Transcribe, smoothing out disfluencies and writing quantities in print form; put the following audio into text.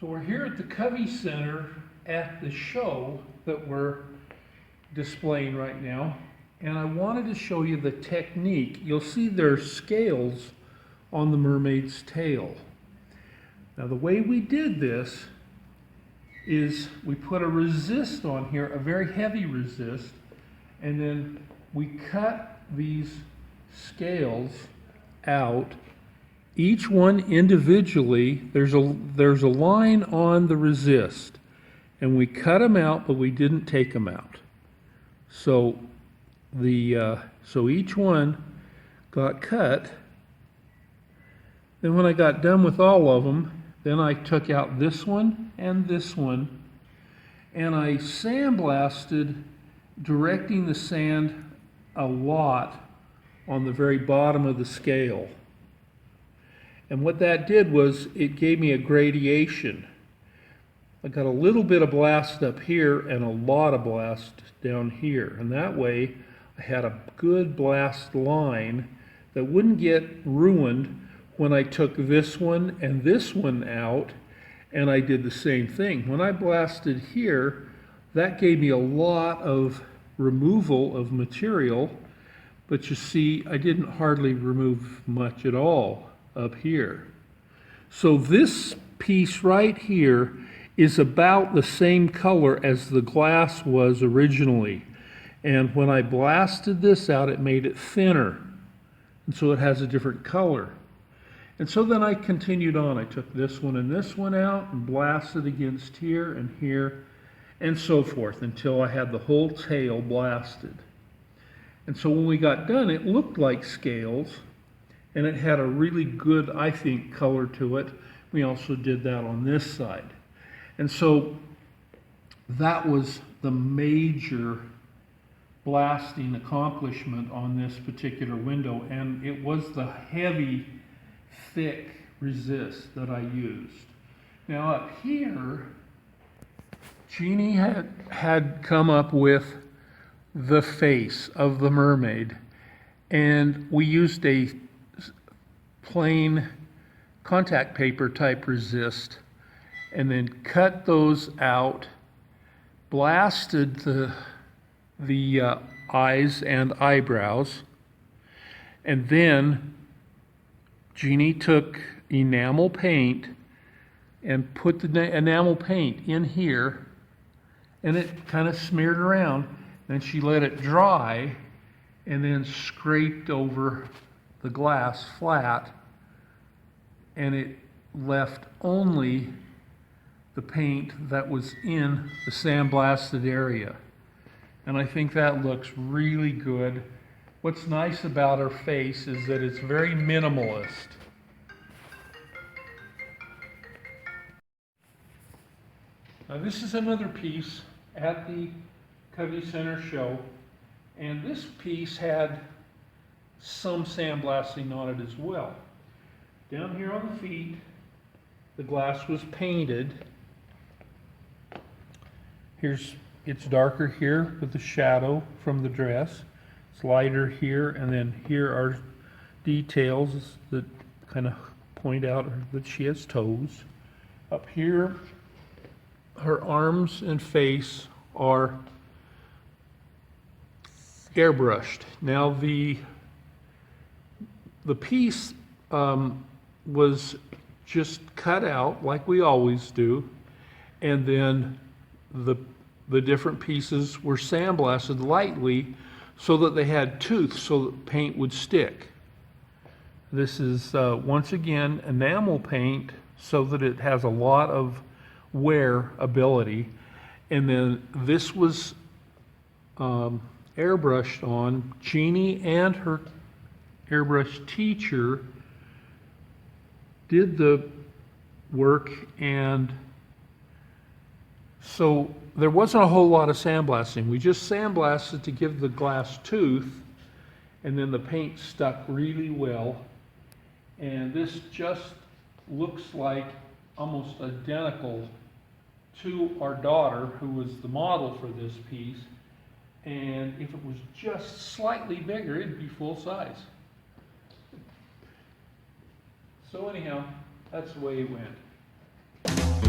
So we're here at the Covey Center at the show that we're displaying right now, and I wanted to show you the technique. You'll see there's scales on the mermaid's tail. Now the way we did this is we put a resist on here, a very heavy resist, and then we cut these scales out, each one individually. There's a line on the resist, and we cut them out, but we didn't take them out. So so each one got cut. Then when I got done with all of them, then I took out this one, and I sandblasted, directing the sand a lot on the very bottom of the scale. And what that did was it gave me a gradation. I got a little bit of blast up here and a lot of blast down here. And that way I had a good blast line that wouldn't get ruined when I took this one and this one out, and I did the same thing. When I blasted here, that gave me a lot of removal of material, but you see, I didn't hardly remove much at all up here. So this piece right here is about the same color as the glass was originally. And when I blasted this out, it made it thinner. And so it has a different color. And so then I continued on. I took this one and this one out and blasted against here and so forth until I had the whole tail blasted. And so when we got done, it looked like scales, and it had a really good, I think, color to it. We also did that on this side. And so that was the major blasting accomplishment on this particular window, and it was the heavy, thick resist that I used. Now up here, Jeannie had come up with the face of the mermaid, and we used a plain contact paper type resist, and then cut those out, blasted the eyes and eyebrows, and then Jeannie took enamel paint and put the enamel paint in here, and it kind of smeared around. Then she let it dry and then scraped over the glass flat, and it left only the paint that was in the sandblasted area. And I think that looks really good. What's nice about her face is that it's very minimalist. Now this is another piece at the Covey Center show, and this piece had some sandblasting on it as well. Down here on the feet, the glass was painted. It's darker here with the shadow from the dress. It's lighter here, and then here are details that kind of point out that she has toes. Up here, her arms and face are airbrushed. Now the piece was just cut out like we always do, and then the different pieces were sandblasted lightly so that they had tooth so that paint would stick. This is once again enamel paint so that it has a lot of wear ability, and then this was airbrushed on. Jeannie and her airbrush teacher did the work, and so there wasn't a whole lot of sandblasting. We just sandblasted to give the glass tooth, and then the paint stuck really well. And this just looks like almost identical to our daughter, who was the model for this piece. And if it was just slightly bigger, it'd be full size. So anyhow, that's the way it went.